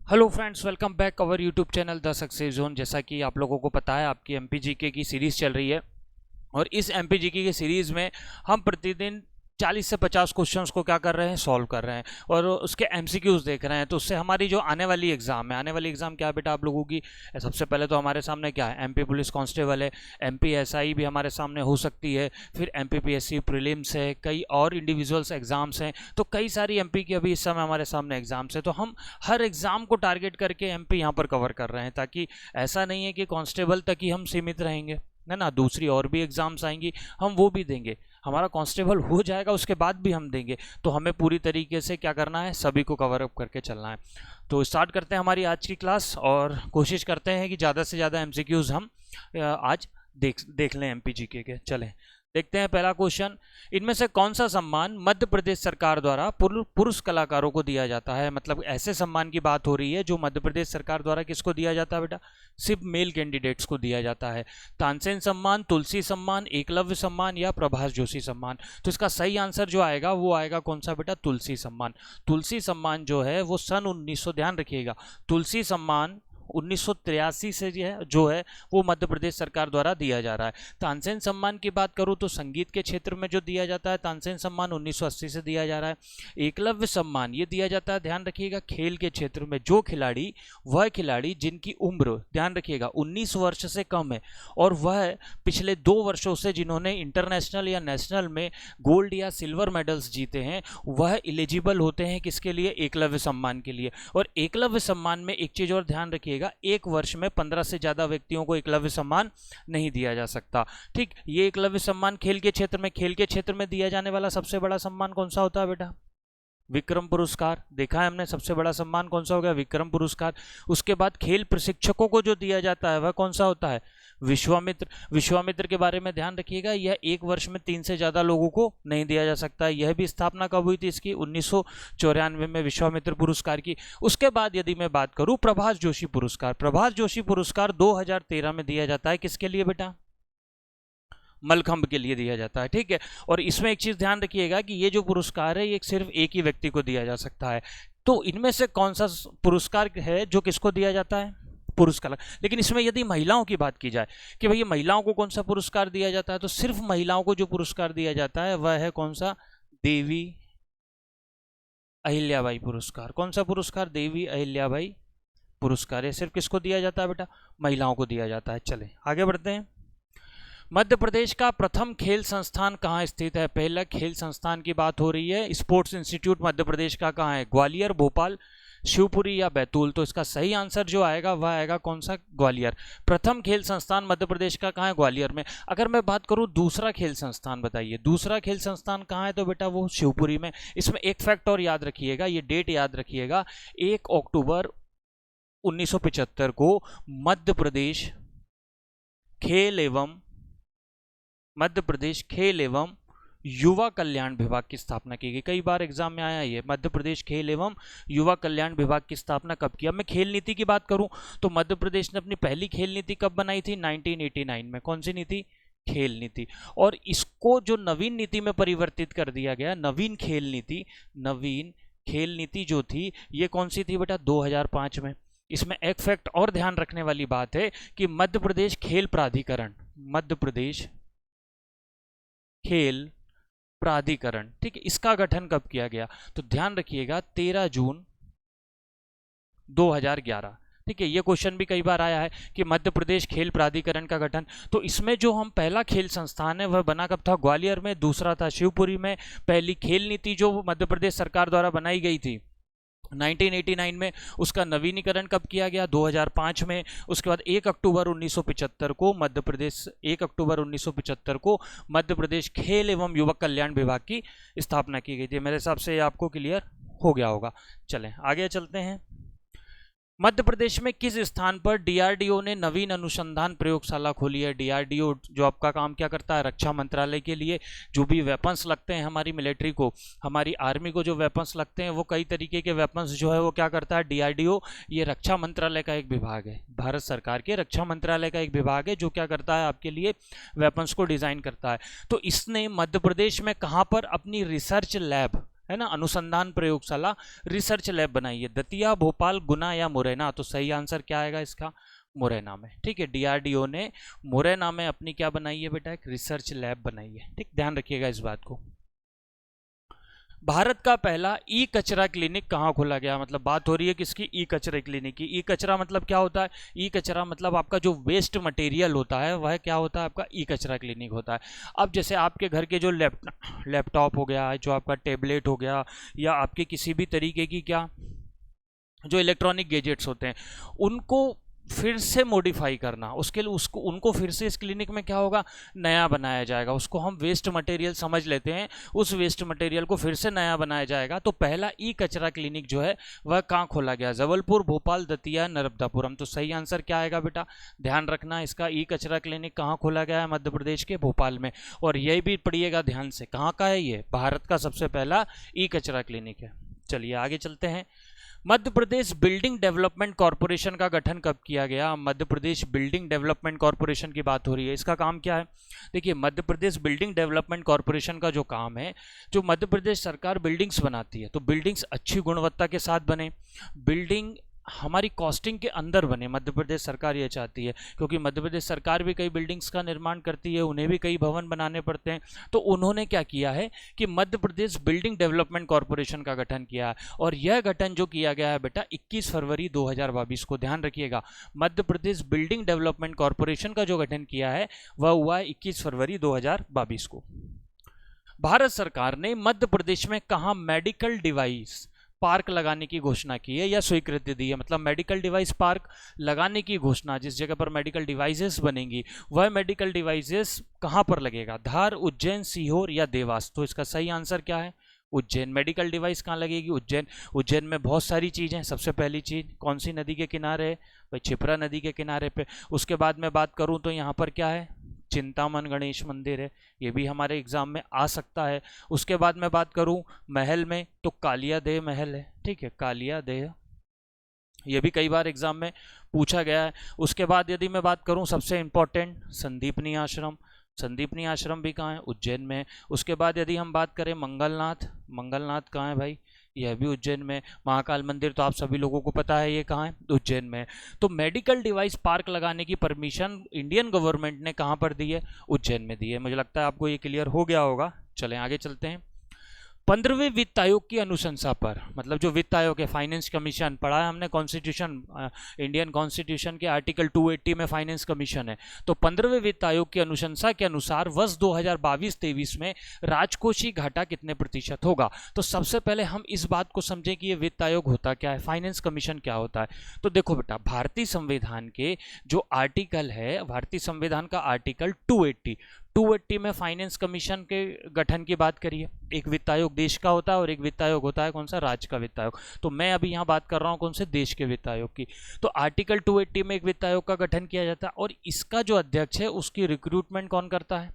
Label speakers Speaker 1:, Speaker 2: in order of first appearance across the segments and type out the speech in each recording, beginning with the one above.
Speaker 1: Hello friends, welcome back our YouTube channel the success zone. जैसा कि आप लोगों को पता है, आपकी एमपीजीके की सीरीज़ चल रही है और इस एमपीजीके की सीरीज़ में हम प्रतिदिन 40 से 50 क्वेश्चंस को क्या कर रहे हैं, सॉल्व कर रहे हैं और उसके एमसीक्यूज देख रहे हैं। तो उससे हमारी जो आने वाली एग्ज़ाम है, आने वाली एग्ज़ाम क्या है बेटा आप लोगों की। सबसे पहले तो हमारे सामने क्या है, एमपी पुलिस कांस्टेबल है, एमपी एसआई भी हमारे सामने हो सकती है, फिर एमपी पीएससी प्रीलिम्स है, कई और इंडिविजुअल्स एग्ज़ाम्स हैं। तो कई सारी एमपी की अभी इस समय हमारे सामने एग्ज़ाम्स है। तो हम हर एग्ज़ाम को टारगेट करके एमपी यहाँ पर कवर कर रहे हैं, ताकि ऐसा नहीं है कि कांस्टेबल तक ही हम सीमित रहेंगे, है ना। दूसरी और भी एग्ज़ाम्स आएंगी, हम वो भी देंगे। हमारा कांस्टेबल हो जाएगा उसके बाद भी हम देंगे। तो हमें पूरी तरीके से क्या करना है, सभी को कवर अप करके चलना है। तो स्टार्ट करते हैं हमारी आज की क्लास और कोशिश करते हैं कि ज़्यादा से ज़्यादा एमसीक्यूज़ हम आज देख लें एमपीजीके के। चलें देखते हैं पहला क्वेश्चन। इनमें से कौन सा सम्मान मध्य प्रदेश सरकार द्वारा पुरुष कलाकारों को दिया जाता है। मतलब ऐसे सम्मान की बात हो रही है जो मध्य प्रदेश सरकार द्वारा किसको दिया जाता है बेटा, सिर्फ मेल कैंडिडेट्स को दिया जाता है। तानसेन सम्मान, तुलसी सम्मान, एकलव्य सम्मान या प्रभाष जोशी सम्मान। तो इसका सही आंसर जो आएगा वो आएगा कौन सा बेटा, तुलसी सम्मान। तुलसी सम्मान जो है वो सन 1900, ध्यान रखिएगा, तुलसी सम्मान 1983 से जो है वो मध्य प्रदेश सरकार द्वारा दिया जा रहा है। तानसेन सम्मान की बात करूं तो संगीत के क्षेत्र में जो दिया जाता है, तानसेन सम्मान 1980 से दिया जा रहा है। एकलव्य सम्मान ये दिया जाता है, ध्यान रखिएगा, खेल के क्षेत्र में जो खिलाड़ी, वह खिलाड़ी जिनकी उम्र, ध्यान रखिएगा, 19 वर्ष से कम है और वह पिछले 2 वर्षों से जिन्होंने इंटरनेशनल या नेशनल में गोल्ड या सिल्वर मेडल्स जीते हैं, वह एलिजिबल होते हैं किसके लिए, एकलव्य सम्मान के लिए। और एकलव्य सम्मान में एक चीज और ध्यान रखिएगा, एक वर्ष में 15 से ज्यादा व्यक्तियों को एकलव्य सम्मान नहीं दिया जा सकता। ठीक, ये एकलव्य सम्मान खेल के क्षेत्र में दिया जाने वाला सबसे बड़ा सम्मान कौन सा होता है बेटा, विक्रम पुरस्कार। देखा है हमने, सबसे बड़ा सम्मान कौन सा हो गया, विक्रम पुरस्कार। उसके बाद खेल प्रशिक्षकों को जो दिया जाता है वह कौन सा होता है, विश्वामित्र। विश्वामित्र के बारे में ध्यान रखिएगा, यह एक वर्ष में 3 से ज्यादा लोगों को नहीं दिया जा सकता। यह भी स्थापना कब हुई थी इसकी, 1994 में विश्वामित्र पुरस्कार की। उसके बाद यदि मैं बात करूं प्रभाष जोशी पुरस्कार, प्रभाष जोशी पुरस्कार 2013 में दिया जाता है, किसके लिए बेटा, मलखंब के लिए दिया जाता है। ठीक है, और इसमें एक चीज ध्यान रखिएगा कि ये जो पुरस्कार है ये सिर्फ एक ही व्यक्ति को दिया जा सकता है। तो इनमें से कौन सा पुरस्कार है जो किसको दिया जाता है, पुरुष कला। लेकिन इसमें यदि महिलाओं की बात की जाए कि भैया महिलाओं को कौन सा पुरस्कार दिया जाता है, तो सिर्फ महिलाओं को जो पुरस्कार दिया जाता है वह है कौन सा, देवी अहिल्याबाई पुरस्कार। कौन सा पुरस्कार, देवी अहिल्याबाई पुरस्कार। ये सिर्फ किसको दिया जाता है बेटा, महिलाओं को दिया जाता है। चले आगे बढ़ते हैं। मध्य प्रदेश का प्रथम खेल संस्थान कहाँ स्थित है। पहला खेल संस्थान की बात हो रही है, स्पोर्ट्स इंस्टीट्यूट मध्य प्रदेश का कहाँ है, ग्वालियर, भोपाल, शिवपुरी या बैतूल। तो इसका सही आंसर जो आएगा वह आएगा कौन सा, ग्वालियर। प्रथम खेल संस्थान मध्य प्रदेश का कहाँ है, ग्वालियर में। अगर मैं बात करूँ दूसरा खेल संस्थान, बताइए दूसरा खेल संस्थान कहाँ है, तो बेटा वो शिवपुरी में। इसमें एक फैक्ट और याद रखिएगा, ये डेट याद रखिएगा, 1 अक्टूबर 1975 को मध्य प्रदेश खेल एवं युवा कल्याण विभाग की स्थापना की गई। कई बार एग्जाम में आया ये, मध्य प्रदेश खेल एवं युवा कल्याण विभाग की स्थापना कब की। अब मैं खेल नीति की बात करूं तो मध्य प्रदेश ने अपनी पहली खेल नीति कब बनाई थी, 1989 में। कौन सी नीति, खेल नीति। और इसको जो नवीन नीति में परिवर्तित कर दिया गया, नवीन खेल नीति जो थी ये कौन सी थी बेटा, 2005 में। इसमें एक फैक्ट और ध्यान रखने वाली बात है कि मध्य प्रदेश खेल प्राधिकरण, मध्य प्रदेश खेल प्राधिकरण, ठीक है, इसका गठन कब किया गया, तो ध्यान रखिएगा 13 जून 2011। ठीक है, ये क्वेश्चन भी कई बार आया है कि मध्य प्रदेश खेल प्राधिकरण का गठन। तो इसमें जो हम पहला खेल संस्थान है वह बना कब था, ग्वालियर में, दूसरा था शिवपुरी में। पहली खेल नीति जो मध्य प्रदेश सरकार द्वारा बनाई गई थी 1989 में, उसका नवीनीकरण कब किया गया, 2005 में। उसके बाद 1 अक्टूबर 1975 को मध्य प्रदेश खेल एवं युवक कल्याण विभाग की स्थापना की गई थी। मेरे हिसाब से आपको क्लियर हो गया होगा। चलें आगे चलते हैं। मध्य प्रदेश में किस स्थान पर डीआरडीओ ने नवीन अनुसंधान प्रयोगशाला खोली है। डीआरडीओ जो आपका काम क्या करता है, रक्षा मंत्रालय के लिए जो भी वेपन्स लगते हैं हमारी मिलिट्री को, हमारी आर्मी को जो वेपन्स लगते हैं, वो कई तरीके के वेपन्स जो है वो क्या करता है, डीआरडीओ। ये रक्षा मंत्रालय का एक विभाग है, भारत सरकार के रक्षा मंत्रालय का एक विभाग है जो क्या करता है, आपके लिए वेपन्स को डिजाइन करता है। तो इसने मध्य प्रदेश में कहाँ पर अपनी रिसर्च लैब है ना, अनुसंधान प्रयोगशाला, रिसर्च लैब बनाई है? दतिया, भोपाल, गुना या मुरैना? तो सही आंसर क्या आएगा इसका? मुरैना में। ठीक है, डीआरडीओ ने मुरैना में अपनी क्या बनाई है बेटा? एक रिसर्च लैब बनाई है। ठीक, ध्यान रखिएगा इस बात को। भारत का पहला ई कचरा क्लिनिक कहाँ खोला गया? मतलब बात हो रही है किसकी? ई कचरे क्लिनिक की। ई कचरा मतलब क्या होता है? ई कचरा मतलब आपका जो वेस्ट मटेरियल होता है वह क्या होता है? आपका ई कचरा क्लिनिक होता है। अब जैसे आपके घर के जो लैपटॉप हो गया, जो आपका टेबलेट हो गया, या आपके किसी भी तरीके की क्या जो इलेक्ट्रॉनिक गैजेट्स होते हैं, उनको फिर से मॉडिफाई करना, उसके लिए उसको उनको फिर से इस क्लिनिक में क्या होगा? नया बनाया जाएगा। उसको हम वेस्ट मटेरियल समझ लेते हैं, उस वेस्ट मटेरियल को फिर से नया बनाया जाएगा। तो पहला ई कचरा क्लिनिक जो है वह कहाँ खोला गया? जबलपुर, भोपाल, दतिया, नर्मदापुरम। तो सही आंसर क्या आएगा बेटा? ध्यान रखना, इसका ई कचरा क्लिनिक कहाँ खोला गया है? मध्य प्रदेश के भोपाल में। और यही भी पढ़िएगा ध्यान से, कहाँ का है ये? भारत का सबसे पहला ई कचरा क्लिनिक है। चलिए आगे चलते हैं। Madhya Pradesh building development corporation का गठन कब किया गया? Madhya Pradesh building development corporation की बात हो रही है। इसका काम क्या है? देखिए, Madhya Pradesh building development corporation का जो काम है, जो मध्य प्रदेश सरकार बिल्डिंग्स बनाती है, तो बिल्डिंग्स अच्छी गुणवत्ता के साथ बने, बिल्डिंग हमारी कॉस्टिंग के अंदर बने, मध्य प्रदेश सरकार ये चाहती है। क्योंकि मध्य प्रदेश सरकार भी कई बिल्डिंग्स का निर्माण करती है, उन्हें भी कई भवन बनाने पड़ते हैं। तो उन्होंने क्या किया है कि Madhya Pradesh building development corporation का गठन किया है। और यह गठन जो किया गया है बेटा 21 फरवरी 2022 को, ध्यान रखिएगा। Madhya Pradesh building development corporation का जो गठन किया है वह हुआ है 21 फरवरी 2022 को। भारत सरकार ने मध्य प्रदेश में कहाँ मेडिकल डिवाइस पार्क लगाने की घोषणा की है या स्वीकृति दी है? मतलब मेडिकल डिवाइस पार्क लगाने की घोषणा, जिस जगह पर मेडिकल डिवाइसेस बनेंगी वह मेडिकल डिवाइसेस कहां पर लगेगा? धार, उज्जैन, सीहोर या देवास? तो इसका सही आंसर क्या है? उज्जैन। मेडिकल डिवाइस कहाँ लगेगी? उज्जैन। उज्जैन में बहुत सारी चीज़ें हैं। सबसे पहली चीज़ कौन सी नदी के किनारे है? भाई क्षिप्रा नदी के किनारे पे। उसके बाद में बात करूँ तो यहाँ पर क्या है? चिंतामन गणेश मंदिर है, ये भी हमारे एग्जाम में आ सकता है। उसके बाद मैं बात करूं महल में तो कालिया देह महल है। ठीक है, कालिया देह, ये भी कई बार एग्जाम में पूछा गया है। उसके बाद यदि मैं बात करूं सबसे इंपॉर्टेंट संदीपनी आश्रम, संदीपनी आश्रम भी कहाँ है? उज्जैन में। उसके बाद यदि हम बात करें मंगलनाथ, मंगलनाथ कहाँ है भाई? यह भी उज्जैन में। महाकाल मंदिर तो आप सभी लोगों को पता है ये कहाँ है? उज्जैन में। तो मेडिकल डिवाइस पार्क लगाने की परमिशन इंडियन गवर्नमेंट ने कहाँ पर दी है? उज्जैन में दी है। मुझे लगता है आपको ये क्लियर हो गया होगा। चलें आगे चलते हैं। 15वें वित्त आयोग की अनुशंसा पर, मतलब जो वित्त आयोग है, फाइनेंस कमीशन पढ़ा है हमने, कॉन्स्टिट्यूशन, इंडियन कॉन्स्टिट्यूशन के आर्टिकल 280 में फाइनेंस कमीशन है। तो 15वें वित्त आयोग की अनुशंसा के अनुसार वर्ष 2022-23 में राजकोषीय घाटा कितने प्रतिशत होगा? तो सबसे पहले हम इस बात को समझें कि ये वित्त आयोग होता क्या है, फाइनेंस कमीशन क्या होता है। तो देखो बेटा, भारतीय संविधान के जो आर्टिकल है, भारतीय संविधान का आर्टिकल 280 में फाइनेंस कमीशन के गठन की बात करिए। एक वित्त आयोग देश का होता है और एक वित्त आयोग होता है कौन सा? राज्य का वित्त आयोग। तो मैं अभी यहाँ बात कर रहा हूँ कौन से? देश के वित्त आयोग की। तो आर्टिकल 280 में एक वित्त आयोग का गठन किया जाता है और इसका जो अध्यक्ष है उसकी रिक्रूटमेंट कौन करता है?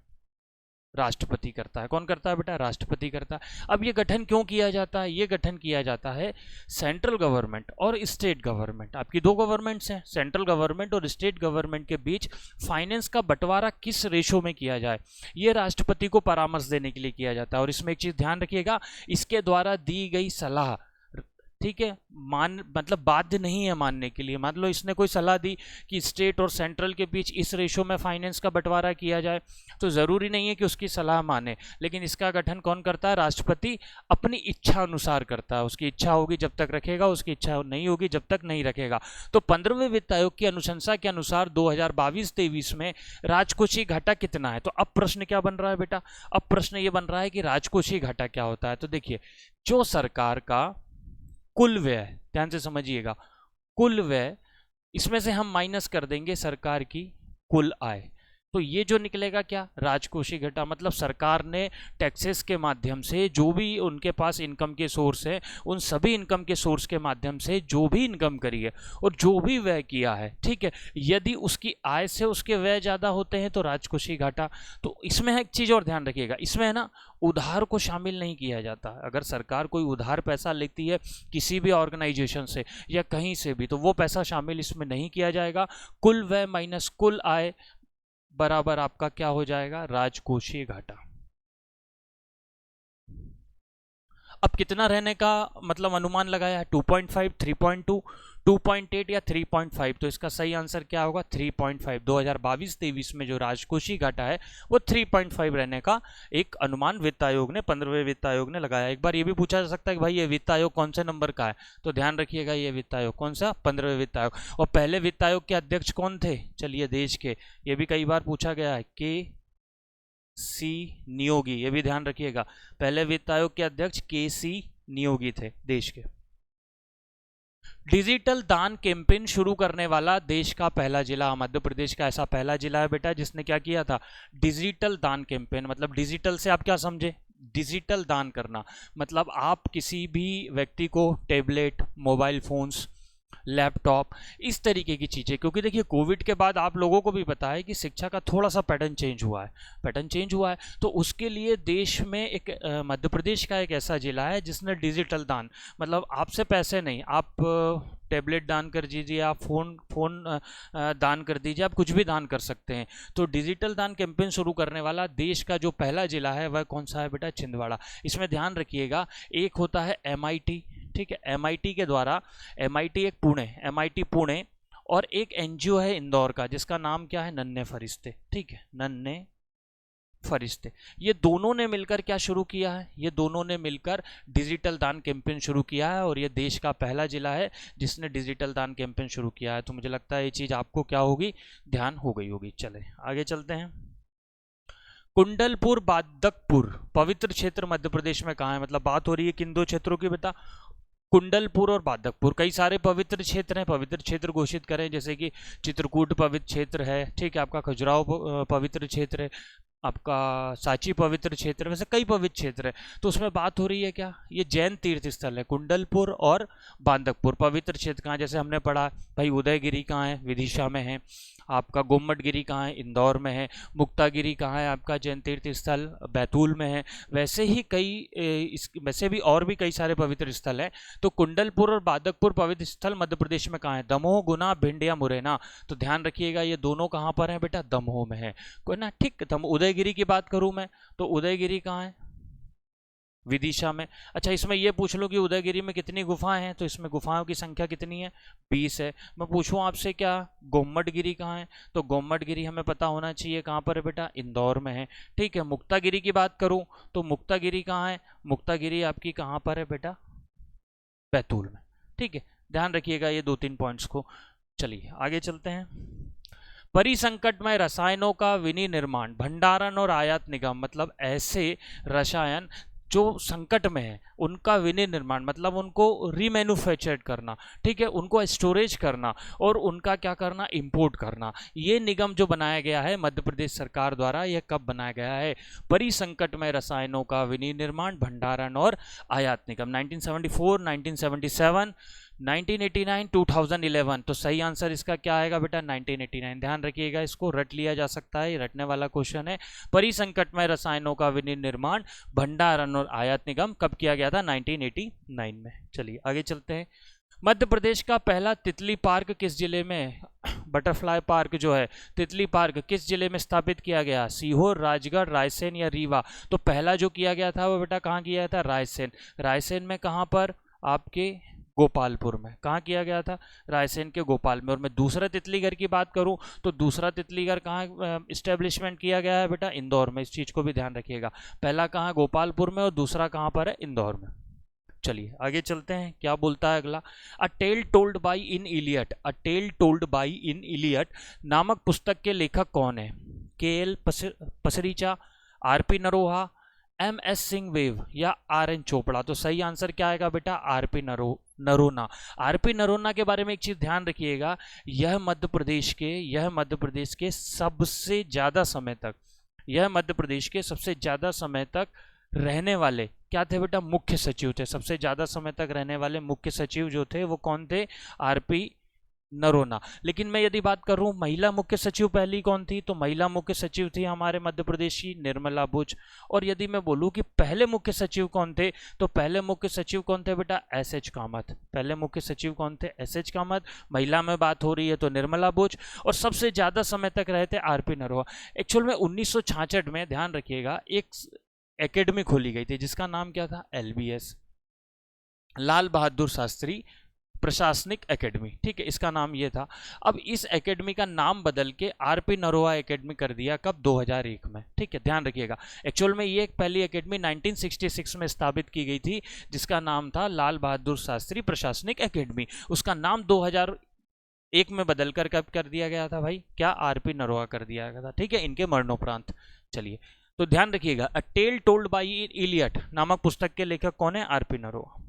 Speaker 1: राष्ट्रपति करता है। कौन करता है बेटा? राष्ट्रपति करता है। अब ये गठन क्यों किया जाता है? ये गठन किया जाता है सेंट्रल गवर्नमेंट और स्टेट गवर्नमेंट, आपकी दो गवर्नमेंट्स हैं, सेंट्रल गवर्नमेंट और स्टेट गवर्नमेंट के बीच फाइनेंस का बंटवारा किस रेशो में किया जाए, ये राष्ट्रपति को परामर्श देने के लिए किया जाता है। और इसमें एक चीज ध्यान रखिएगा, इसके द्वारा दी गई सलाह, ठीक है, मतलब बाध्य नहीं है मानने के लिए। मान लो इसने कोई सलाह दी कि स्टेट और सेंट्रल के बीच इस रेशो में फाइनेंस का बंटवारा किया जाए, तो ज़रूरी नहीं है कि उसकी सलाह माने, लेकिन इसका गठन कौन करता है? राष्ट्रपति अपनी इच्छा अनुसार करता है। उसकी इच्छा होगी जब तक रखेगा, उसकी इच्छा नहीं होगी जब तक नहीं रखेगा। तो 15वें वित्त आयोग की अनुशंसा के अनुसार 2022-23 में राजकोषीय घाटा कितना है? तो अब प्रश्न क्या बन रहा है बेटा? अब प्रश्न ये बन रहा है कि राजकोषीय घाटा क्या होता है। तो देखिए, जो सरकार का कुल व्यय, ध्यान से समझिएगा, कुल व्यय, इसमें से हम माइनस कर देंगे सरकार की कुल आय, तो ये जो निकलेगा क्या? राजकोषीय घाटा। मतलब सरकार ने टैक्सेस के माध्यम से जो भी उनके पास इनकम के सोर्स है, उन सभी इनकम के सोर्स के माध्यम से जो भी इनकम करी है और जो भी व्यय किया है, ठीक है, यदि उसकी आय से उसके व्यय ज़्यादा होते हैं तो राजकोषीय घाटा। तो इसमें एक चीज़ और ध्यान रखिएगा, इसमें है ना, उधार को शामिल नहीं किया जाता। अगर सरकार कोई उधार पैसा लेती है किसी भी ऑर्गेनाइजेशन से या कहीं से भी, तो वो पैसा शामिल इसमें नहीं किया जाएगा। कुल व्यय माइनस कुल आय बराबर आपका क्या हो जाएगा? राजकोषीय घाटा। अब कितना रहने का मतलब अनुमान लगाया है? 2.5, 3.2, 2.8 या 3.5। तो इसका सही आंसर क्या होगा? 3.5। 2022-23 में जो राजकोषीय घाटा है वो 3.5 रहने का एक अनुमान वित्त आयोग ने, 15वें वित्त आयोग ने लगाया। एक बार ये भी पूछा जा सकता है कि भाई ये वित्त आयोग कौन से नंबर का है, तो ध्यान रखिएगा ये वित्त आयोग कौन सा? 15वें वित्त आयोग। और पहले वित्त आयोग के अध्यक्ष कौन थे? चलिए देश के, ये भी कई बार पूछा गया है, के.सी. नियोगी, ये भी ध्यान रखिएगा। पहले वित्त आयोग के अध्यक्ष के.सी. नियोगी थे देश के। डिजिटल दान कैंपेन शुरू करने वाला देश का पहला जिला, मध्य प्रदेश का ऐसा पहला जिला है बेटा जिसने क्या किया था? डिजिटल दान कैंपेन। मतलब डिजिटल से आप क्या समझे? डिजिटल दान करना मतलब आप किसी भी व्यक्ति को टैबलेट, मोबाइल फोन्स, लैपटॉप, इस तरीके की चीज़ें, क्योंकि देखिए कोविड के बाद आप लोगों को भी पता है कि शिक्षा का थोड़ा सा पैटर्न चेंज हुआ है। तो उसके लिए देश में एक मध्य प्रदेश का एक ऐसा जिला है जिसने डिजिटल दान, मतलब आपसे पैसे नहीं, आप टैबलेट दान कर दीजिए, आप फोन दान कर दीजिए, आप कुछ भी दान कर सकते हैं। तो डिजिटल दान कैंपेन शुरू करने वाला देश का जो पहला जिला है वह कौन सा है बेटा? छिंदवाड़ा। इसमें ध्यान रखिएगा, एक होता है MIT, ठीक है, MIT के द्वारा, MIT पुणे, और एक NGO है इंदौर का जिसका नाम क्या है? नन्हे फरिश्ते, ठीक है, नन्हे फरिश्ते। ये दोनों ने मिलकर क्या शुरू किया है? ये दोनों ने मिलकर डिजिटल दान कैंपेन शुरू किया है, और ये देश का पहला जिला है जिसने डिजिटल दान कैंपेन शुरू किया है। तो मुझे लगता है ये चीज़ आपको क्या होगी? ध्यान हो गई होगी। चले आगे चलते हैं। कुंडलपुर बादकपुर पवित्र क्षेत्र मध्य प्रदेश में कहाँ है? मतलब बात हो रही है किन दो क्षेत्रों की बेटा? कुंडलपुर और बादकपुर। कई सारे पवित्र क्षेत्र हैं, पवित्र क्षेत्र घोषित करें, जैसे कि चित्रकूट पवित्र क्षेत्र है, ठीक है, आपका खजुराहो पवित्र क्षेत्र है, आपका सांची पवित्र क्षेत्र, वैसे कई पवित्र क्षेत्र है। तो उसमें बात हो रही है क्या? ये जैन तीर्थ स्थल है, कुंडलपुर और बांदकपुर। पवित्र क्षेत्र कहाँ? जैसे हमने पढ़ा भाई, उदयगिरी कहाँ है? विदिशा में है। आपका गोमटगिरी कहाँ है? इंदौर में है। मुक्तागिरी कहाँ है? आपका जैन तीर्थ स्थल बैतूल में है। वैसे ही वैसे भी और भी कई सारे पवित्र स्थल हैं। तो कुंडलपुर और बादकपुर पवित्र स्थल मध्य प्रदेश में कहाँ है? दमोह, गुना, भिंड या मुरैना। तो ध्यान रखिएगा ये दोनों कहाँ पर है बेटा? दमोह में है, कोई ना, ठीक। उदयगिरी की बात करूं मैं, तो उदयगिरी कहाँ है? विदिशा में। अच्छा, इसमें ये पूछ लो कि उदयगिरी में कितनी गुफाएं हैं, तो इसमें गुफाओं की संख्या कितनी है? 20 है। मैं पूछूं आपसे क्या गोमटगिरी कहाँ है? तो गोमटगिरी हमें पता होना चाहिए कहाँ पर है बेटा? इंदौर में है, ठीक है। मुक्तागिरी की बात करूं तो मुक्तागिरी कहाँ है? मुक्तागिरी आपकी कहाँ पर है बेटा? बैतूल में, ठीक है। ध्यान रखिएगा ये 2-3 पॉइंट्स को। चलिए आगे चलते हैं। परिसंकटमय रसायनों का विनिर्माण, भंडारण और आयात निगम, मतलब ऐसे रसायन जो संकट में है उनका विनिर्माण, मतलब उनको रीमैन्युफैक्चर्ड करना, ठीक है, उनको स्टोरेज करना और उनका क्या करना? इंपोर्ट करना। ये निगम जो बनाया गया है मध्य प्रदेश सरकार द्वारा, यह कब बनाया गया है? परिसंकटमय रसायनों का विनिर्माण, भंडारण और आयात निगम, 1974, 1977, 1989, 2011। तो सही आंसर इसका क्या आएगा बेटा? 1989। ध्यान रखिएगा, इसको रट लिया जा सकता है, ये रटने वाला क्वेश्चन है। परिसंकटमय रसायनों का विनिर्माण, भंडारण और आयात निगम कब किया गया था? 1989 में। चलिए आगे चलते हैं। मध्य प्रदेश का पहला तितली पार्क किस जिले में? बटरफ्लाई पार्क जो है, तितली पार्क, किस जिले में स्थापित किया गया? सीहोर, राजगढ़, रायसेन या रीवा? तो पहला जो किया गया था वो बेटा कहाँ किया था? रायसेन। रायसेन में कहाँ पर? आपके गोपालपुर में। कहाँ किया गया था? रायसेन के गोपाल में। और मैं दूसरा तितली घर की बात करूं तो दूसरा तितली घर कहाँ इस्टेब्लिशमेंट किया गया है बेटा? इंदौर में। इस चीज़ को भी ध्यान रखिएगा, पहला कहाँ? गोपालपुर में, और दूसरा कहाँ पर है? इंदौर में। चलिए आगे चलते हैं, क्या बोलता है अगला? A tale told by in Eliot, a tale told by in Eliot नामक पुस्तक के लेखक कौन है? K L. Pasricha, R P. Naroha, MS Singhdeo या RN चोपड़ा? तो सही आंसर क्या आएगा बेटा? R.P. नरोना। R.P. नरोना के बारे में एक चीज ध्यान रखिएगा, यह मध्य प्रदेश के सबसे ज्यादा समय तक, यह मध्य प्रदेश के सबसे ज्यादा समय तक रहने वाले क्या थे बेटा? मुख्य सचिव थे। सबसे ज्यादा समय तक रहने वाले मुख्य सचिव जो थे वो कौन थे? R.P. नरोना। लेकिन मैं यदि बात करूं महिला मुख्य सचिव पहली कौन थी, तो महिला मुख्य सचिव थी हमारे मध्य प्रदेश की निर्मला बुच। और यदि मैं बोलूं कि पहले मुख्य सचिव कौन थे, तो पहले मुख्य सचिव कौन थे बेटा? S.H. कामत। पहले मुख्य सचिव कौन थे? S.H. कामत। महिला में बात हो रही है तो निर्मला बुच, और सबसे ज्यादा समय तक रहे थे R.P. नरोहा। एक्चुअल में 1966 में, ध्यान रखिएगा, एक एकेडमी खोली गई थी जिसका नाम क्या था? LBS, लाल बहादुर शास्त्री प्रशासनिक एकेडमी, ठीक है, इसका नाम ये था। अब इस एकेडमी का नाम बदल के आरपी नरोवा एकेडमी कर दिया, कब? 2001 में, ठीक है, ध्यान रखिएगा। एक्चुअल में ये एक पहली एकेडमी 1966 में स्थापित की गई थी, जिसका नाम था लाल बहादुर शास्त्री प्रशासनिक एकेडमी। उसका नाम 2001 में बदलकर कब कर दिया गया था भाई? क्या? आरपी नरोवा कर दिया गया था, ठीक है, इनके मरणोपरांत। चलिए, तो ध्यान रखिएगा, अ टेल टोल्ड बाय इलियट नामक पुस्तक के लेखक कौन है? आरपी नरोवा।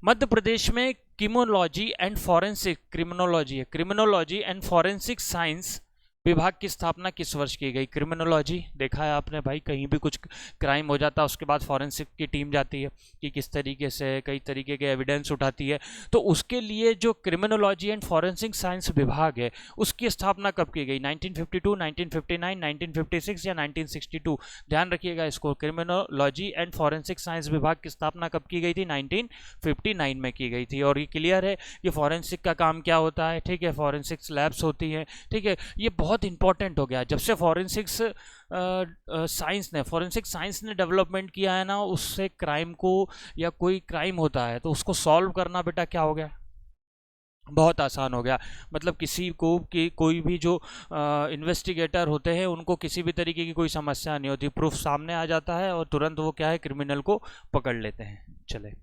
Speaker 1: मध्य प्रदेश में क्रिमिनोलॉजी एंड फॉरेंसिक, क्रिमिनोलॉजी है, क्रिमिनोलॉजी एंड फॉरेंसिक साइंस विभाग की स्थापना किस वर्ष की गई? क्रिमिनोलॉजी देखा है आपने भाई, कहीं भी कुछ क्राइम हो जाता है उसके बाद फॉरेंसिक की टीम जाती है कि किस तरीके से कई तरीके के एविडेंस उठाती है, तो उसके लिए जो क्रिमिनोलॉजी एंड फॉरेंसिक साइंस विभाग है उसकी स्थापना कब की गई? 1952, 1959, 1956 या 1962? ध्यान रखिएगा इसको, क्रिमिनोलॉजी एंड फॉरेंसिक साइंस विभाग की स्थापना कब की गई थी? 1959 में की गई थी। और ये क्लियर है कि फॉरेंसिक का काम क्या होता है, ठीक है, फॉरेंसिक्स लैब्स होती हैं, ठीक है, ये बहुत इंपॉर्टेंट हो गया जब से फॉरेंसिक्स साइंस ने डेवलपमेंट किया है ना, उससे क्राइम को, या कोई क्राइम होता है तो उसको सॉल्व करना बेटा क्या हो गया? बहुत आसान हो गया। मतलब किसी को कि कोई भी जो इन्वेस्टिगेटर होते हैं उनको किसी भी तरीके की कोई समस्या नहीं होती, प्रूफ सामने आ जाता है और तुरंत वो क्या है, क्रिमिनल को पकड़ लेते हैं। चले,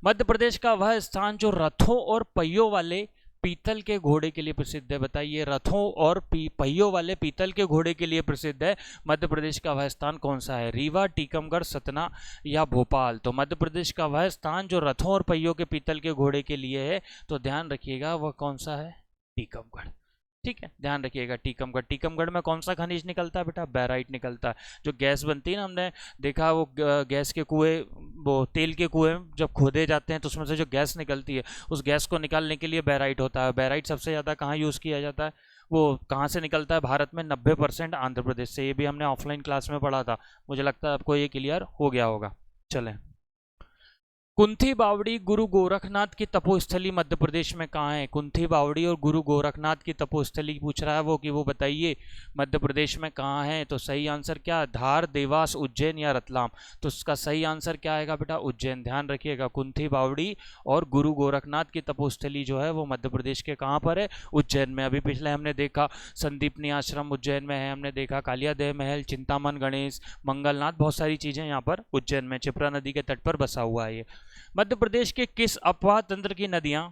Speaker 1: मध्य प्रदेश का वह स्थान जो रथों और पहियों वाले पीतल के घोड़े के लिए प्रसिद्ध है, बताइए, रथों और पहियों वाले पीतल के घोड़े के लिए प्रसिद्ध है, मध्य प्रदेश का वह स्थान कौन सा है? रीवा, टीकमगढ़, सतना या भोपाल? तो मध्य प्रदेश का वह स्थान जो रथों और पहियों के पीतल के घोड़े के लिए है, तो ध्यान रखिएगा वह कौन सा है? टीकमगढ़, ठीक है, ध्यान रखिएगा टीकमगढ़। टीकमगढ़ में कौन सा खनिज निकलता है बेटा? बैराइट निकलता है। जो गैस बनती है ना, हमने देखा वो गैस के कुएं, वो तेल के कुएं जब खोदे जाते हैं तो उसमें से जो गैस निकलती है, उस गैस को निकालने के लिए बैराइट होता है। बैराइट सबसे ज़्यादा कहाँ यूज़ किया जाता है? वो कहाँ से निकलता है भारत में? 90% आंध्र प्रदेश से। ये भी हमने ऑफलाइन क्लास में पढ़ा था, मुझे लगता है आपको ये क्लियर हो गया होगा। चलें, कुंथी बावड़ी गुरु गोरखनाथ की तपोस्थली मध्य प्रदेश में कहाँ है? कुंथी बावड़ी और गुरु गोरखनाथ की तपोस्थली पूछ रहा है वो बताइए मध्य प्रदेश में कहाँ है? तो सही आंसर क्या? धार, देवास, उज्जैन या रतलाम? तो इसका सही आंसर क्या आएगा बेटा? उज्जैन। ध्यान रखिएगा, कुंथी बावड़ी और गुरु गोरखनाथ की तपोस्थली जो है वो मध्य प्रदेश के कहाँ पर है? उज्जैन में। अभी पिछले हमने देखा संदीपनी आश्रम उज्जैन में है, हमने देखा कालियादेव महल, चिंतामन गणेश, मंगलनाथ, बहुत सारी चीजें यहाँ पर उज्जैन में, क्षिप्रा नदी के तट पर बसा हुआ है ये। मध्य प्रदेश के किस अपवाह तंत्र की नदियां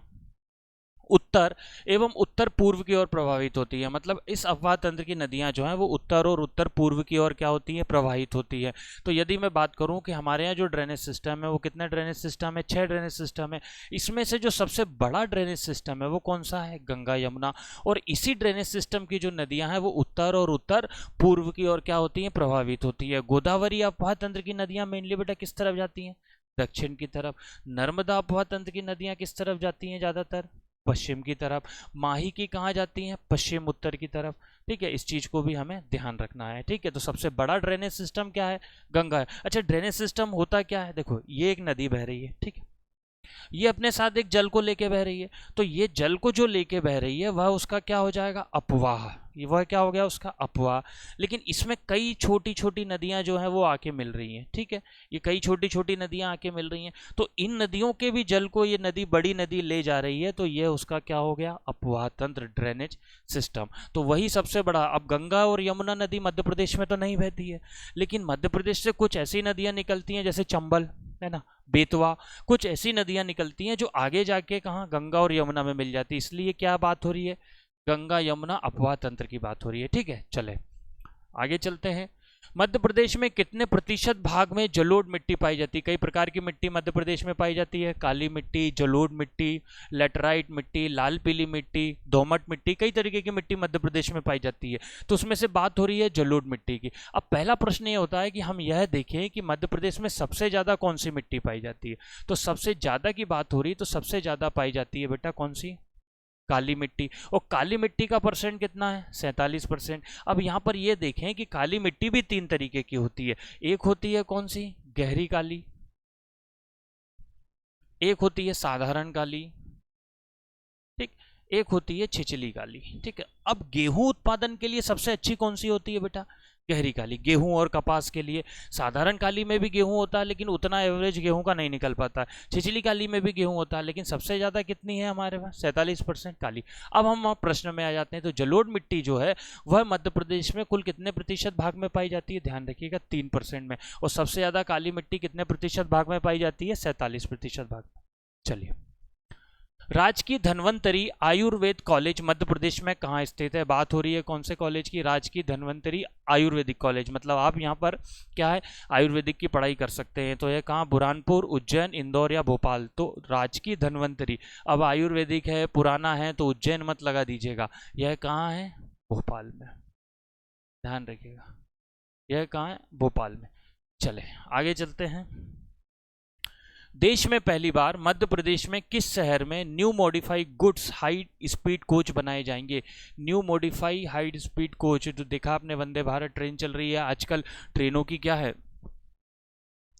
Speaker 1: उत्तर एवं उत्तर पूर्व की ओर प्रवाहित होती है? मतलब इस अपवाह तंत्र की नदियां जो हैं वो उत्तर और उत्तर पूर्व की ओर क्या होती है? प्रवाहित होती है। तो यदि मैं बात करूं कि हमारे यहाँ जो ड्रेनेज सिस्टम है वो कितने ड्रेनेज सिस्टम है? 6 ड्रेनेज सिस्टम है। इसमें से जो सबसे बड़ा ड्रेनेज सिस्टम है वो कौन सा है? गंगा यमुना। और इसी ड्रेनेज सिस्टम की जो नदियां हैं वो उत्तर और उत्तर पूर्व की ओर क्या होती हैं? प्रभावित होती है। गोदावरी अपवाह तंत्र की नदियां मेनली बेटा किस तरफ जाती हैं? दक्षिण की तरफ। नर्मदा अपवाह तंत्र की नदियां किस तरफ जाती हैं? ज्यादातर पश्चिम की तरफ। माही की कहाँ जाती हैं? पश्चिम उत्तर की तरफ। ठीक है, इस चीज को भी हमें ध्यान रखना है। ठीक है, तो सबसे बड़ा ड्रेनेज सिस्टम क्या है? गंगा है। अच्छा, ड्रेनेज सिस्टम होता क्या है? देखो, ये एक नदी बह रही है, ठीक है, ये अपने साथ एक जल को लेके बह रही है, तो ये जल को जो लेके बह रही है वह उसका क्या हो जाएगा? अपवाह। ये वह क्या हो गया? उसका अपवाह। लेकिन इसमें कई छोटी छोटी नदियां जो हैं वो आके मिल रही हैं। ठीक है, ये कई छोटी छोटी नदियां आके मिल रही हैं, तो इन नदियों के भी जल को ये नदी, बड़ी नदी ले जा रही है, तो ये उसका क्या हो गया? अपवाह तंत्र, ड्रेनेज सिस्टम। तो वही सबसे बड़ा। अब गंगा और यमुना नदी मध्य प्रदेश में तो नहीं बहती है, लेकिन मध्य प्रदेश से कुछ ऐसी नदियां निकलती हैं जैसे चंबल है ना, बेतवा, कुछ ऐसी नदियां निकलती हैं जो आगे जाके कहाँ? गंगा और यमुना में मिल जाती है। इसलिए क्या बात हो रही है? गंगा यमुना अपवाह तंत्र की बात हो रही है। ठीक है, चले आगे चलते हैं। मध्य प्रदेश में कितने प्रतिशत भाग में जलोढ़ मिट्टी पाई जाती है? कई प्रकार की मिट्टी मध्य प्रदेश में पाई जाती है। काली मिट्टी, जलोढ़ मिट्टी, लेटराइट मिट्टी, लाल पीली मिट्टी, दोमट मिट्टी, कई तरीके की मिट्टी मध्य प्रदेश में पाई जाती है। तो उसमें से बात हो रही है जलोढ़ मिट्टी की। अब पहला प्रश्न ये होता है कि हम यह देखें कि मध्य प्रदेश में सबसे ज्यादा कौन सी मिट्टी पाई जाती है। तो सबसे ज्यादा की बात हो रही है, तो सबसे ज्यादा पाई जाती है बेटा कौन सी? काली मिट्टी। और काली मिट्टी का परसेंट कितना है? 47%। अब यहां पर ये देखें कि काली मिट्टी भी 3 तरीके की होती है। एक होती है कौन सी? गहरी काली। एक होती है साधारण काली। ठीक। एक होती है छिछली काली। ठीक है। अब गेहूं उत्पादन के लिए सबसे अच्छी कौन सी होती है बेटा? गहरी काली, गेहूं और कपास के लिए। साधारण काली में भी गेहूं होता है लेकिन उतना एवरेज गेहूं का नहीं निकल पाता है। छिछली काली में भी गेहूं होता है लेकिन सबसे ज़्यादा कितनी है हमारे पास, 47% काली। अब हम प्रश्न में आ जाते हैं। तो जलोढ़ मिट्टी जो है वह मध्य प्रदेश में कुल कितने प्रतिशत भाग में पाई जाती है, ध्यान रखिएगा 3% में। और सबसे ज़्यादा काली मिट्टी कितने प्रतिशत भाग में पाई जाती है, 47% भाग में। चलिए, राजकीय धन्वंतरी आयुर्वेद कॉलेज मध्य प्रदेश में कहाँ स्थित है। बात हो रही है कौन से कॉलेज की, राजकीय धन्वंतरी आयुर्वेदिक कॉलेज। मतलब आप यहाँ पर क्या है, आयुर्वेदिक की पढ़ाई कर सकते हैं। तो यह कहाँ, बुरहानपुर, उज्जैन, इंदौर या भोपाल। तो राजकीय धन्वंतरी, अब आयुर्वेदिक है, पुराना है, तो उज्जैन मत लगा दीजिएगा। यह कहाँ है, भोपाल में, ध्यान रखिएगा। यह कहाँ है, भोपाल में। चले आगे चलते हैं। देश में पहली बार मध्य प्रदेश में किस शहर में new modify goods high speed coach बनाए जाएंगे। New modify high speed coach, जो देखा आपने वंदे भारत ट्रेन चल रही है आजकल, ट्रेनों की क्या है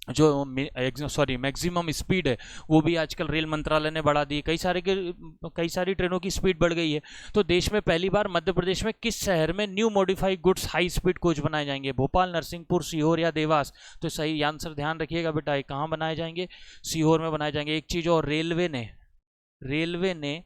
Speaker 1: जो मैक्सिमम स्पीड है वो भी आजकल रेल मंत्रालय ने बढ़ा दी। कई सारी ट्रेनों की स्पीड बढ़ गई है। तो देश में पहली बार मध्य प्रदेश में किस शहर में new modified goods high speed coach बनाए जाएंगे, भोपाल, नरसिंहपुर, सीहोर या देवास। तो सही आंसर ध्यान रखिएगा बेटा, कहाँ बनाए जाएंगे, सीहोर में बनाए जाएंगे। एक चीज और, रेलवे ने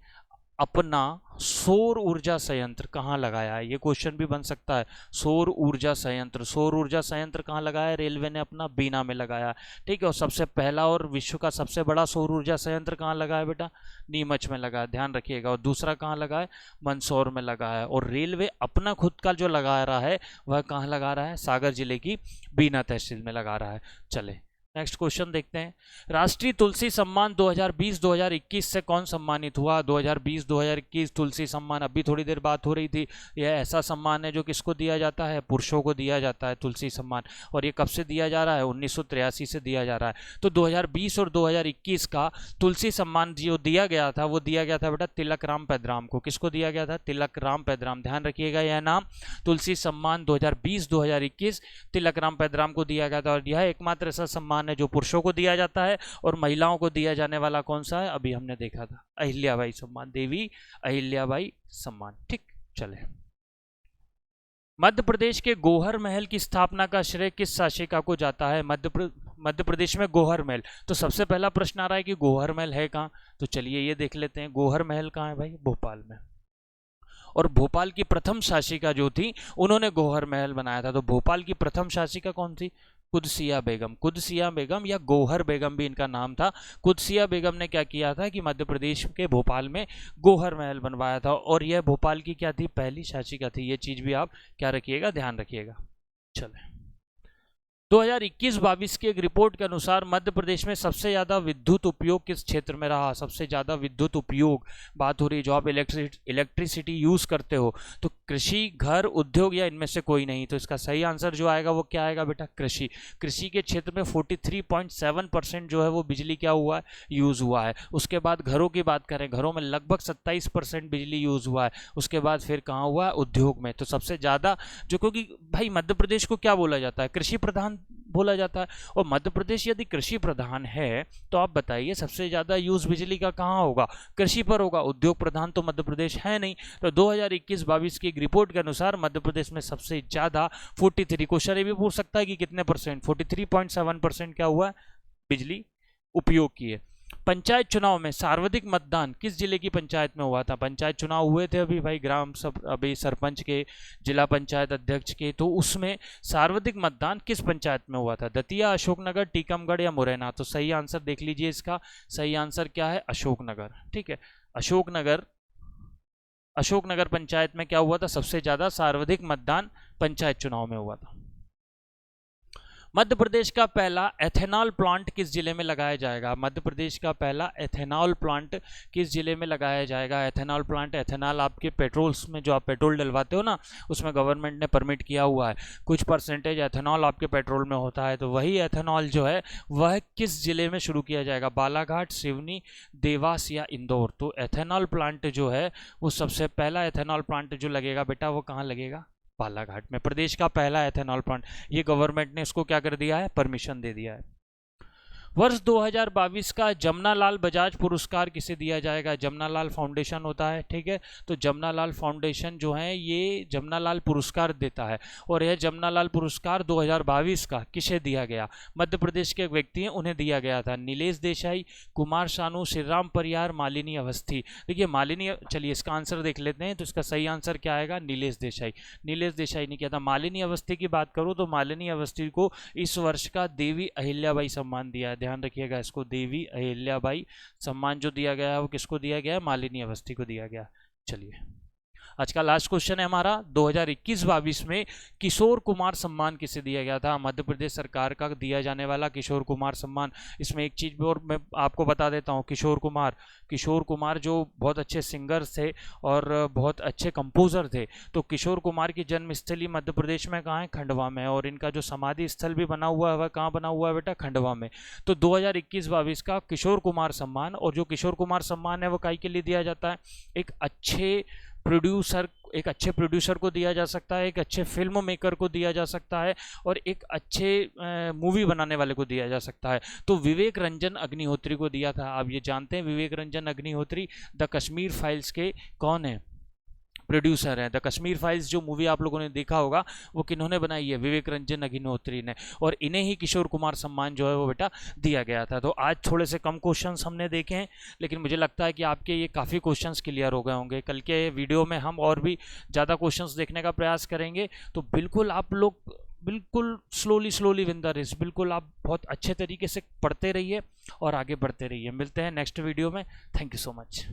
Speaker 1: अपना सौर ऊर्जा संयंत्र कहाँ लगाया है, ये क्वेश्चन भी बन सकता है। सौर ऊर्जा संयंत्र कहाँ लगाया है, रेलवे ने अपना बीना में लगाया। ठीक है, और सबसे पहला और विश्व का सबसे बड़ा सौर ऊर्जा संयंत्र कहाँ लगा है बेटा, नीमच में लगा है, ध्यान रखिएगा। और दूसरा कहाँ लगा है, मंदसौर में लगा है। और रेलवे अपना खुद का जो लगा रहा है वह कहाँ लगा रहा है, सागर जिले की बीना तहसील में लगा रहा है। चले नेक्स्ट क्वेश्चन देखते हैं। राष्ट्रीय तुलसी सम्मान 2020-2021 से कौन सम्मानित हुआ। 2020-2021 तुलसी सम्मान, अभी थोड़ी देर बात हो रही थी। यह ऐसा सम्मान है जो किसको दिया जाता है, पुरुषों को दिया जाता है तुलसी सम्मान। और ये कब से दिया जा रहा है, 1983 से दिया जा रहा है। तो 2020 और 2021 का तुलसी सम्मान जो दिया गया था वो दिया गया था बेटा तिलक राम पैदराम को। किसको दिया गया था, तिलक राम पैदराम, ध्यान रखिएगा। यह नाम तुलसी सम्मान 2020-2021 तिलक राम पैदराम को दिया गया था। और यह एकमात्र ऐसा सम्मान है जो पुरुषों को दिया जाता है। और महिलाओं को दिया जाने वाला कौन सा है, अभी हमने देखा था, अहिल्याबाई सम्मान, देवी अहिल्याबाई सम्मान। ठीक, चले। मध्य प्रदेश के गोहर महल की स्थापना का श्रेय किस शासिका को जाता है। मध्य प्रदेश में गोहर महल, तो सबसे पहला प्रश्न आ रहा है कि गोहर महल है कहाँ। तो चलिए ये देख लेते हैं, गोहर महल कहाँ है भाई, भोपाल में। और भोपाल की प्रथम शासिका जो थी उन्होंने गोहर महल बनाया था। तो भोपाल की प्रथम शासिका कौन थी, कुदसिया बेगम या गोहर बेगम भी इनका नाम था। कुदसिया बेगम ने क्या किया था कि मध्य प्रदेश के भोपाल में गोहर महल बनवाया था। और यह भोपाल की क्या थी, पहली शासिका थी। ये चीज भी आप क्या रखिएगा, ध्यान रखिएगा। चले 2021-22 की एक रिपोर्ट के अनुसार मध्य प्रदेश में सबसे ज़्यादा विद्युत उपयोग किस क्षेत्र में रहा। सबसे ज़्यादा विद्युत उपयोग बात हो रही है, जो आप इलेक्ट्रिसिटी यूज़ करते हो, तो कृषि, घर, उद्योग या इनमें से कोई नहीं। तो इसका सही आंसर जो आएगा वो क्या आएगा बेटा, कृषि। कृषि के क्षेत्र में 43.7% जो है वो बिजली क्या हुआ है, यूज़ हुआ है। उसके बाद घरों की बात करें, घरों में लगभग 27% बिजली यूज़ हुआ है। उसके बाद फिर कहाँ हुआ है, उद्योग में। तो सबसे ज़्यादा जो, क्योंकि भाई मध्य प्रदेश को क्या बोला जाता है, कृषि प्रधान बोला जाता है। और मध्य प्रदेश यदि कृषि प्रधान है तो आप बताइए सबसे ज्यादा यूज बिजली का कहां होगा, कृषि पर होगा। उद्योग प्रधान तो मध्य प्रदेश है नहीं। तो 2021-22 की एक रिपोर्ट के अनुसार मध्य प्रदेश में सबसे ज्यादा 43, क्वेश्चन ये भी पूछ सकता है कि कितने परसेंट, 43.7% क्या हुआ, बिजली उपयोग की है। पंचायत चुनाव में सर्वाधिक मतदान किस जिले की पंचायत में हुआ था। पंचायत चुनाव हुए थे अभी भाई, अभी सरपंच के, जिला पंचायत अध्यक्ष के, तो उसमें सर्वाधिक मतदान किस पंचायत में हुआ था, दतिया, अशोकनगर, टीकमगढ़ या मुरैना। तो सही आंसर देख लीजिए, इसका सही आंसर क्या है, अशोकनगर। ठीक है, अशोकनगर पंचायत में क्या हुआ था, सबसे ज्यादा सर्वाधिक मतदान पंचायत चुनाव में हुआ था। मध्य प्रदेश का पहला एथेनॉल प्लांट किस जिले में लगाया जाएगा। मध्य प्रदेश का पहला एथेनॉल प्लांट किस जिले में लगाया जाएगा। एथेनॉल प्लांट, एथेनॉल आपके पेट्रोल्स में, जो आप पेट्रोल डलवाते हो ना, उसमें गवर्नमेंट ने परमिट किया हुआ है, कुछ परसेंटेज एथेनॉल आपके पेट्रोल में होता है। तो वही एथेनॉल जो है वह किस जिले में शुरू किया जाएगा, बालाघाट, सिवनी, देवास या इंदौर। तो एथेनॉल प्लांट जो है वो सबसे पहला एथेनॉल प्लांट जो लगेगा बेटा वो कहाँ लगेगा, बालाघाट में। प्रदेश का पहला एथेनॉल प्लांट, ये गवर्नमेंट ने इसको क्या कर दिया है, परमिशन दे दिया है। वर्ष 2022 का जमनालाल बजाज पुरस्कार किसे दिया जाएगा? जमनालाल फाउंडेशन होता है, ठीक है, तो जमनालाल फाउंडेशन जो है ये जमनालाल पुरस्कार देता है, और यह जमनालाल पुरस्कार 2022 का किसे दिया गया? मध्य प्रदेश के एक व्यक्ति हैं, उन्हें दिया गया था। नीलेश देसाई, कुमार शानू, श्रीराम परियार, मालिनी अवस्थी। देखिए मालिनी, चलिए इसका आंसर देख लेते हैं, तो इसका सही आंसर क्या आएगा? नीलेश देसाई। नीलेश देसाई ने किया था। मालिनी अवस्थी की बात करूं तो मालिनी अवस्थी को इस वर्ष का देवी अहिल्याबाई सम्मान दिया है, ध्यान रखिएगा इसको, देवी अहिल्याबाई सम्मान जो दिया गया है वो किसको दिया गया है? मालिनी अवस्थी को दिया गया। चलिए आज का लास्ट क्वेश्चन है हमारा, 2021-22 में किशोर कुमार सम्मान किसे दिया गया था? मध्य प्रदेश सरकार का दिया जाने वाला किशोर कुमार सम्मान। इसमें एक चीज़ भी और मैं आपको बता देता हूँ, किशोर कुमार जो बहुत अच्छे सिंगर्स थे और बहुत अच्छे कंपोजर थे, तो किशोर कुमार की जन्मस्थली मध्य प्रदेश में कहाँ है? खंडवा में, और इनका जो समाधि स्थल भी बना हुआ है वह कहाँ बना हुआ है बेटा? खंडवा में। तो 2021-22 का किशोर कुमार सम्मान, और जो किशोर कुमार सम्मान है वो काहे के लिए दिया जाता है? एक अच्छे प्रोड्यूसर को दिया जा सकता है, एक अच्छे फिल्म मेकर को दिया जा सकता है, और एक अच्छे मूवी बनाने वाले को दिया जा सकता है। तो विवेक रंजन अग्निहोत्री को दिया था। आप ये जानते हैं विवेक रंजन अग्निहोत्री द कश्मीर फाइल्स के कौन है? प्रोड्यूसर है। द कश्मीर फाइल्स जो मूवी आप लोगों ने देखा होगा वो किन्होंने बनाई है? विवेक रंजन अग्निहोत्री ने, और इन्हें ही किशोर कुमार सम्मान जो है वो बेटा दिया गया था। तो आज थोड़े से कम क्वेश्चंस हमने देखे हैं, लेकिन मुझे लगता है कि आपके ये काफ़ी क्वेश्चंस क्लियर हो गए होंगे। कल के वीडियो में हम और भी ज़्यादा क्वेश्चंस देखने का प्रयास करेंगे, तो बिल्कुल आप लोग बिल्कुल स्लोली विन द रेस, बिल्कुल आप बहुत अच्छे तरीके से पढ़ते रहिए और आगे बढ़ते रहिए। मिलते हैं नेक्स्ट वीडियो में। Thank you so much.